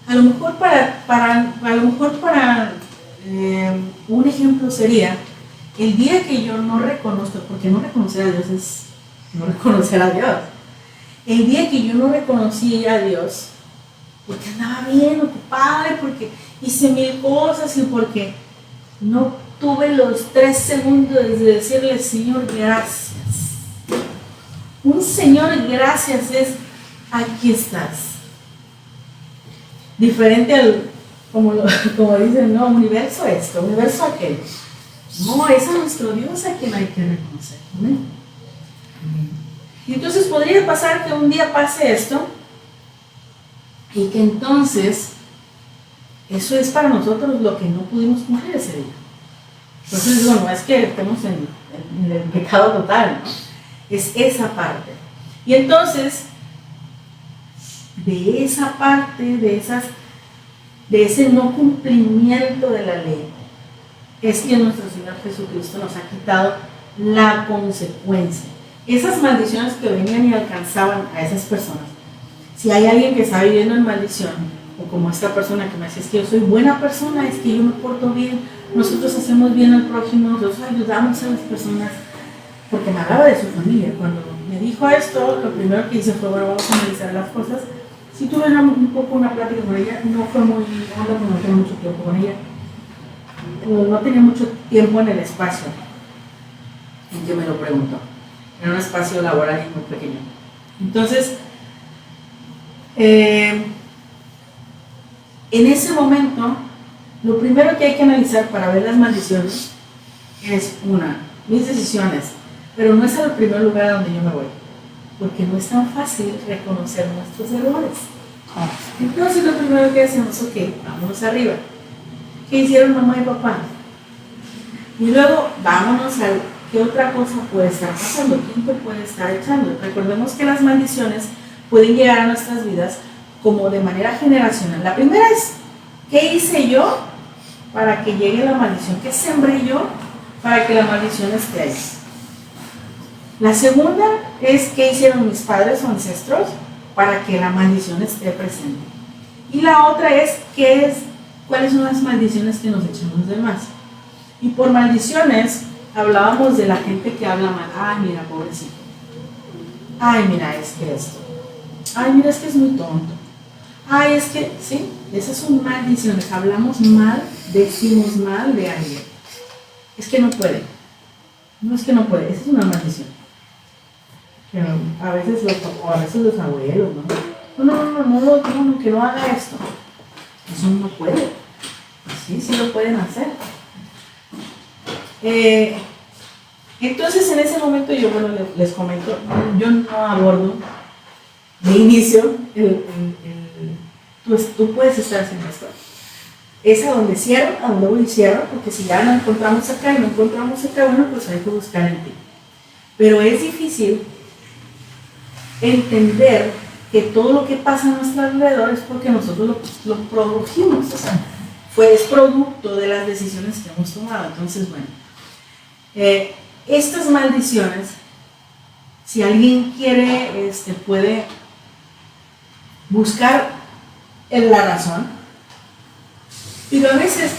A lo mejor para un ejemplo sería el día que yo no reconozco, porque no reconocer a Dios es no reconocer a Dios. El día que yo no reconocí a Dios, porque andaba bien ocupada, y porque hice mil cosas y porque no tuve los 3 segundos de decirle, Señor, gracias. Un Señor, gracias es, aquí estás. Diferente al, como dicen, no, universo esto, universo aquello. No, es a nuestro Dios a quien hay que reconocer. ¿Amén? Y entonces podría pasar que un día pase esto y que entonces eso es para nosotros lo que no pudimos cumplir ese día. Entonces digo, no es que estemos en el pecado total, ¿no? Es esa parte. Y entonces, de esa parte, de ese no cumplimiento de la ley, es que nuestro Señor Jesucristo nos ha quitado la consecuencia. Esas maldiciones que venían y alcanzaban a esas personas. Si hay alguien que está viviendo en maldición, o como esta persona que me dice, es que yo soy buena persona, es que yo me porto bien, nosotros hacemos bien al prójimo, nosotros ayudamos a las personas, porque me hablaba de su familia. Cuando me dijo esto, lo primero que hice fue, bueno, vamos a analizar las cosas. Si tuve un poco una plática con ella, no fue muy honda, porque no tengo mucho tiempo con ella. No tenía mucho tiempo en el espacio en que me lo preguntó. Era un espacio laboral y muy pequeño. Entonces, en ese momento, lo primero que hay que analizar para ver las maldiciones es mis decisiones, pero no es al primer lugar a donde yo me voy, porque no es tan fácil reconocer nuestros errores. Entonces, lo primero que hacemos, ok, vámonos arriba. ¿Qué hicieron mamá y papá? Y luego, vámonos a qué otra cosa puede estar pasando, quién te puede estar echando. Recordemos que las maldiciones pueden llegar a nuestras vidas como de manera generacional. La primera es, ¿qué hice yo para que llegue la maldición? ¿Qué sembré yo para que la maldición esté ahí? La segunda es, ¿qué hicieron mis padres o ancestros para que la maldición esté presente? Y la otra es, ¿cuáles son las maldiciones que nos echan los demás? Y por maldiciones hablábamos de la gente que habla mal. Ay, mira, pobrecito. Ay, mira, es que esto. Ay, mira, es que es muy tonto. Ay, es que, sí, esas son maldiciones. Hablamos mal, decimos mal de alguien. Es que no puede. No es que no puede, esa es una maldición. Pero a veces los abuelos, ¿no? No, que no haga esto. Eso no puede. Sí lo pueden hacer. Entonces en ese momento yo, bueno, les comento, yo no abordo de inicio tú puedes estar haciendo esto. Es a donde cierro, a donde voy y cierro, porque si ya no encontramos acá y no encontramos acá, bueno, pues hay que buscar en ti. Pero es difícil entender que todo lo que pasa a nuestro alrededor es porque nosotros lo produjimos, o sea, es producto de las decisiones que hemos tomado. Entonces, bueno, estas maldiciones, si alguien quiere, puede buscar la razón, pero a veces,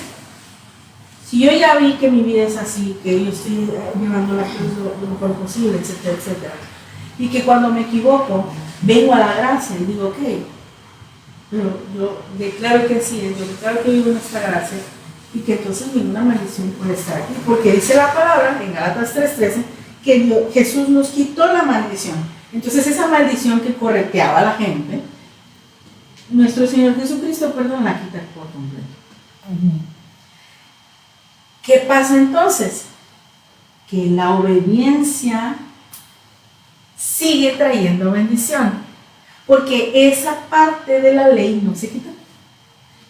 si yo ya vi que mi vida es así, que yo estoy llevando la cruz lo mejor posible, etcétera, etcétera, y que cuando me equivoco, vengo a la gracia y digo, ok, pero yo declaro que así es, yo declaro que vivo en esta gracia, y que entonces ninguna maldición puede estar aquí, porque dice la palabra en Gálatas 3:13 que Jesús nos quitó la maldición. Entonces esa maldición que correteaba a la gente, nuestro Señor Jesucristo, la quita por completo. ¿Qué pasa entonces? Que la obediencia sigue trayendo bendición, porque esa parte de la ley no se quita.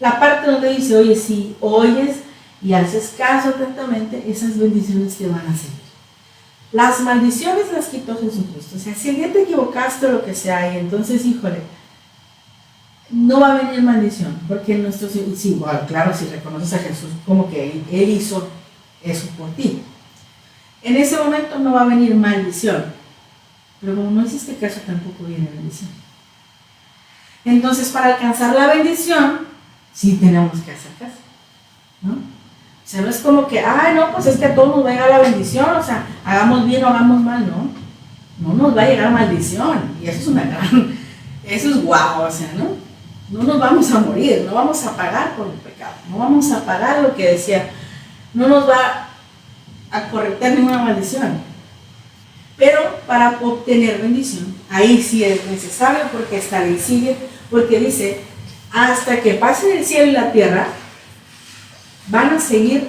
La parte donde dice, oye, si oyes y haces caso atentamente, esas bendiciones te van a seguir. Las maldiciones las quitó Jesucristo. O sea, si el día te equivocaste o lo que sea, y entonces, híjole, no va a venir maldición, porque sí, bueno, claro, si reconoces a Jesús como que Él hizo eso por ti, en ese momento no va a venir maldición, pero como no hiciste caso, tampoco viene bendición. Entonces, para alcanzar la bendición, sí tenemos que hacer caso, ¿no? O sea, no es como que, ay, no, pues es que a todos nos va a llegar la bendición, o sea, hagamos bien o hagamos mal, no. No nos va a llegar maldición, y eso es una gran, eso es guau, o sea, ¿no? No nos vamos a morir, no vamos a pagar por el pecado, no vamos a pagar lo que decía, no nos va a correter ninguna maldición. Pero para obtener bendición, ahí sí es necesario, porque esta ley sigue, porque dice, hasta que pasen el cielo y la tierra, van a seguir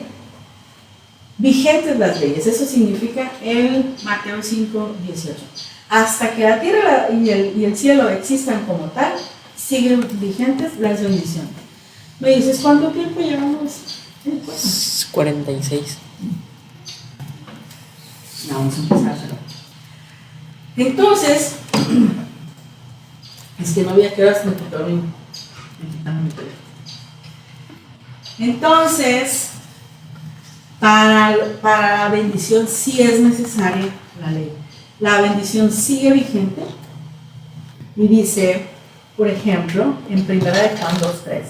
vigentes las leyes. Eso significa en Mateo 5:18. Hasta que la tierra y el cielo existan como tal, siguen vigentes las bendiciones. Me dices, ¿cuánto tiempo llevamos?
46.
No, vamos a empezar a hacerlo. Entonces, es que no había que horas me quitaron mi teléfono. Entonces, para la bendición sí es necesaria la ley. La bendición sigue vigente y dice, por ejemplo, en 1 Juan 2:3.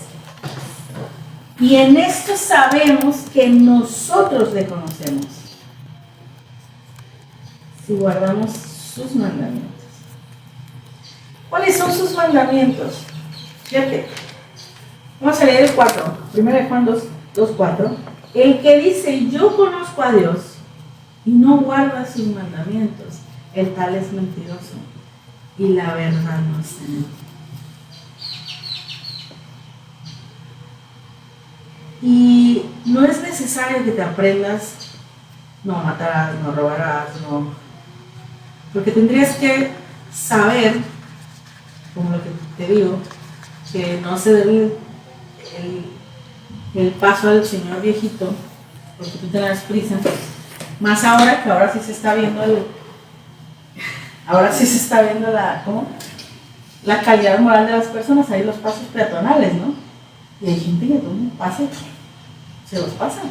Y en esto sabemos que nosotros le conocemos, si guardamos sus mandamientos. ¿Cuáles son sus mandamientos? Fíjate. Vamos a leer el 4. 1 Juan 2:4. El que dice, yo conozco a Dios y no guarda sus mandamientos, el tal es mentiroso y la verdad no está en él. Y no es necesario que te aprendas, no matarás, no robarás, no. Porque tendrías que saber, como lo que te digo, que no se debe el paso al señor viejito, porque tú te das prisa. Más ahora que ahora sí se está viendo la calidad moral de las personas, hay los pasos peatonales, ¿no? Y hay gente que todo pasa, se los pasa.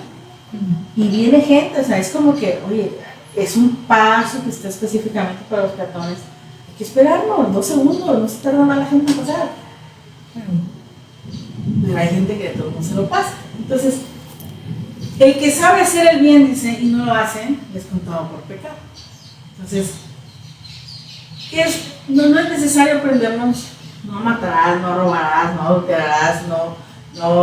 Y viene gente, o sea, es como que, oye, es un paso que está específicamente para los peatones. Hay que esperarnos 2 segundos, no se tarda nada la gente en pasar. Pero hay gente que de todo no se lo pasa. Entonces, el que sabe hacer el bien, dice, y no lo hace, es contado por pecado. Entonces, no es necesario aprendernos, no matarás, no robarás, no adulterarás, no,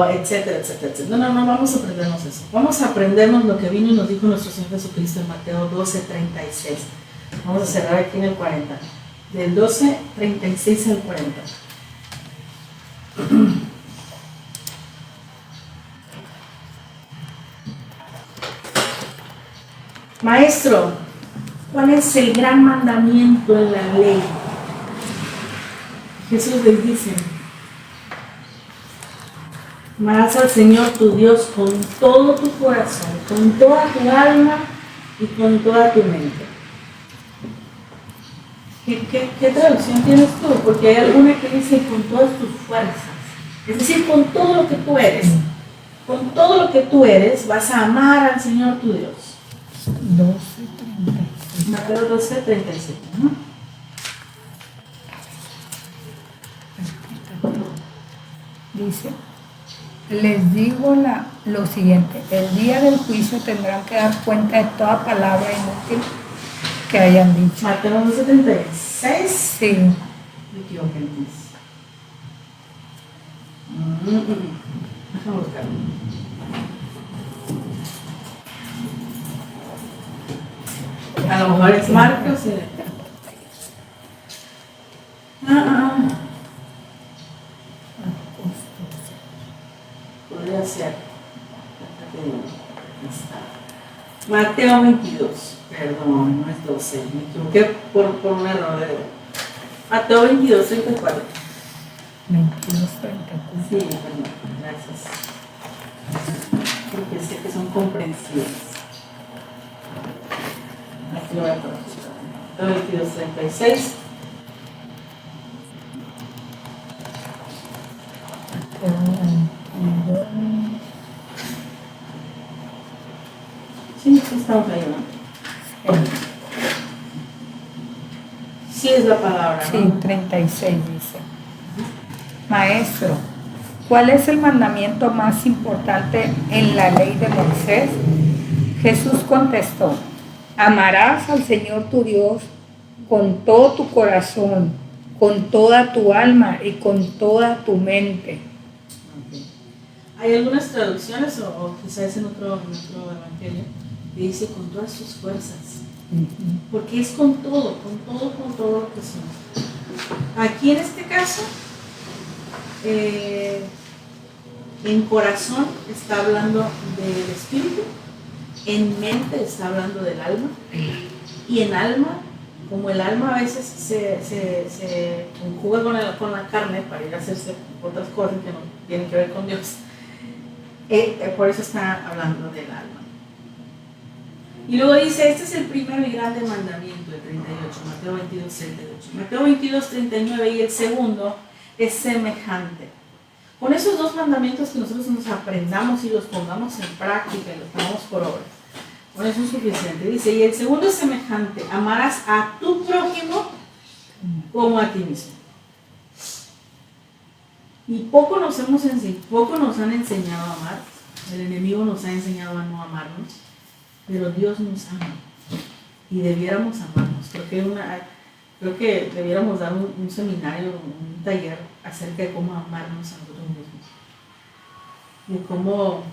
etcétera, etcétera, etcétera. No vamos a aprendernos eso. Vamos a aprendernos lo que vino y nos dijo nuestro Señor Jesucristo en Mateo 12:36. Vamos a cerrar aquí en el 40. Del 12:36 al 40. Maestro, ¿cuál es el gran mandamiento en la ley? Jesús les dice, amarás al Señor tu Dios con todo tu corazón, con toda tu alma y con toda tu mente. ¿Qué traducción tienes tú? Porque hay alguna que dice con todas tus fuerzas. Es decir, con todo lo que tú eres. Con todo lo que tú eres vas a amar al Señor tu Dios.
12:36.
Mateo 12:37, ¿no?
Dice, les digo lo siguiente, el día del juicio tendrán que dar cuenta de toda palabra inútil que hayan dicho.
Mateo 12:36.
Sí,
Me equivoqué entonces. Déjame buscarlo. A lo mejor es Marcos. Podría ser. Mateo 22. Perdón, no es 12. Me equivoqué por un error de. Mateo 22:34.
22:34.
Sí, perdón. Gracias. Porque sé que son comprensivos. Aquí lo voy a poner. 22:36. Sí, estamos ahí, ¿no? Sí es la palabra, ¿no?
Sí, 36 dice. Maestro, ¿cuál es el mandamiento más importante en la ley de Moisés? Jesús contestó, amarás al Señor tu Dios con todo tu corazón, con toda tu alma y con toda tu mente.
Okay. Hay algunas traducciones, o quizás en otro evangelio, que dice con todas sus fuerzas. Porque es con todo lo que somos. Aquí en este caso, en corazón está hablando del espíritu, en mente está hablando del alma, y en alma, como el alma a veces se conjuga con la carne para ir a hacerse otras cosas que no tienen que ver con Dios, por eso está hablando del alma. Y luego dice, este es el primero y grande mandamiento, el 38, Mateo 22, 38. Mateo 22, 39, y el segundo es semejante. Con esos dos mandamientos que nosotros nos aprendamos y los pongamos en práctica y los pongamos por obra, con eso es suficiente. Dice, y el segundo es semejante, amarás a tu prójimo como a ti mismo. Y poco nos han enseñado a amar. El enemigo nos ha enseñado a no amarnos, pero Dios nos ama y debiéramos amarnos. Creo que debiéramos dar un seminario, un taller acerca de cómo amarnos a nosotros mismos. Y cómo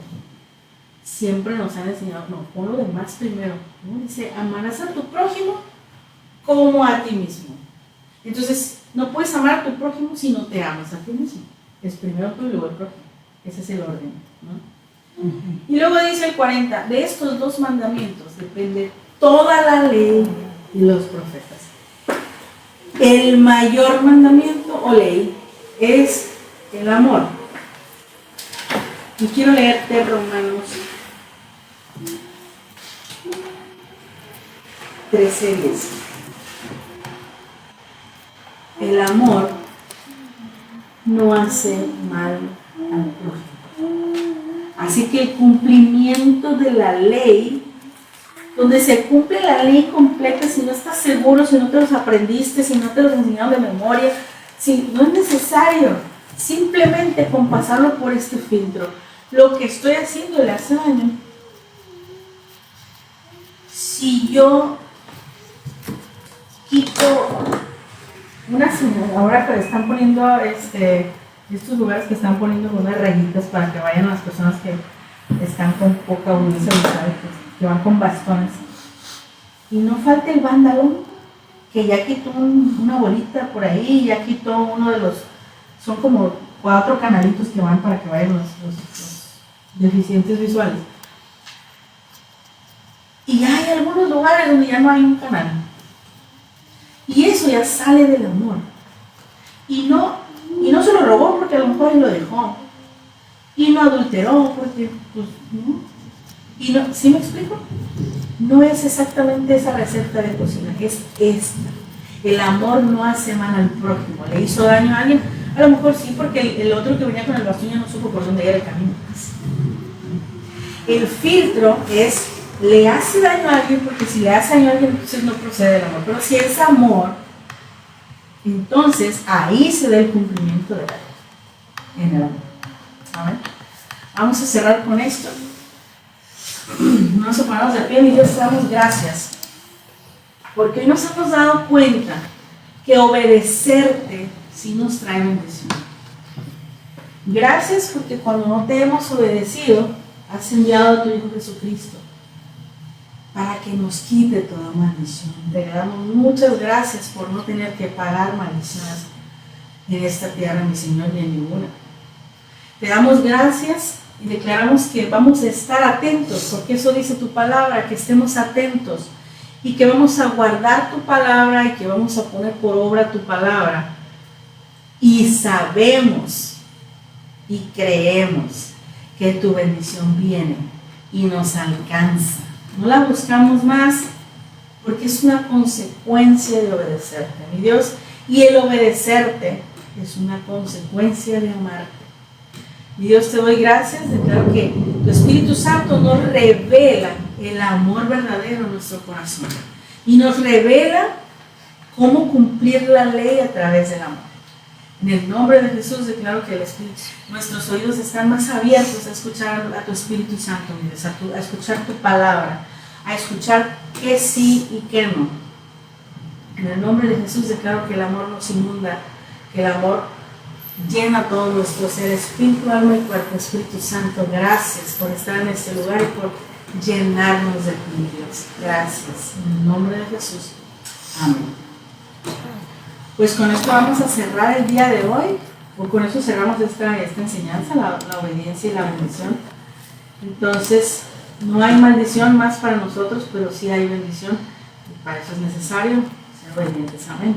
siempre nos han enseñado, no, pon lo demás primero, ¿no? Dice, amarás a tu prójimo como a ti mismo. Entonces, no puedes amar a tu prójimo si no te amas a ti mismo. Es primero tú y luego el prójimo. Ese es el orden, ¿no? Y luego dice el 40, de estos dos mandamientos depende toda la ley y los profetas. El mayor mandamiento o ley es el amor. Y quiero leerte Romanos 13:10. El amor no hace mal al prójimo. Así que el cumplimiento de la ley, donde se cumple la ley completa, si no estás seguro, si no te los aprendiste, si no te los enseñaron de memoria, si no es necesario, simplemente con pasarlo por este filtro. Lo que estoy haciendo le hace daño. Si yo quito una señal, ahora que están poniendo estos lugares que están poniendo unas rayitas para que vayan las personas que están con poca audiencia visual, que van con bastones. Y no falta el vándalo que ya quitó una bolita por ahí, ya quitó uno de los, son como 4 canalitos que van para que vayan los deficientes visuales. Y hay algunos lugares donde ya no hay un canal. Y eso ya sale del amor. Y no se lo robó porque a lo mejor él lo dejó. Y no adulteró porque, pues, no. Y no, ¿sí me explico? No es exactamente esa receta de cocina, es esta. El amor no hace mal al prójimo. ¿Le hizo daño a alguien? A lo mejor sí, porque el otro que venía con el bastón ya no supo por dónde era el camino. El filtro es, le hace daño a alguien, porque si le hace daño a alguien, entonces no procede del amor. Pero si es amor, entonces ahí se da el cumplimiento de la ley, en el amor. ¿Saben? Vamos a cerrar con esto. Vamos a ponernos de pie y Dios, te damos gracias, porque hoy nos hemos dado cuenta que obedecerte sí nos trae bendición. Gracias porque cuando no te hemos obedecido, has enviado a tu Hijo Jesucristo para que nos quite toda maldición. Te damos muchas gracias por no tener que pagar maldiciones en esta tierra, mi Señor, ni en ninguna. Te damos gracias y declaramos que vamos a estar atentos, porque eso dice tu palabra, que estemos atentos y que vamos a guardar tu palabra y que vamos a poner por obra tu palabra. Y sabemos y creemos que tu bendición viene y nos alcanza. No la buscamos más porque es una consecuencia de obedecerte, mi Dios, y el obedecerte es una consecuencia de amarte. Mi Dios, te doy gracias, declaro que tu Espíritu Santo nos revela el amor verdadero en nuestro corazón y nos revela cómo cumplir la ley a través del amor. En el nombre de Jesús declaro que nuestros oídos están más abiertos a escuchar a tu Espíritu Santo, mi Dios, a escuchar tu palabra, a escuchar qué sí y qué no. En el nombre de Jesús declaro que el amor nos inunda, que el amor llena todo nuestro ser, espíritu, alma y cuerpo. Espíritu Santo, gracias por estar en este lugar y por llenarnos de ti, Dios. Gracias. En el nombre de Jesús. Amén. Pues con esto vamos a cerrar el día de hoy, o con eso cerramos esta enseñanza, la obediencia y la bendición. Entonces, no hay maldición más para nosotros, pero sí hay bendición, y para eso es necesario ser obedientes. Amén.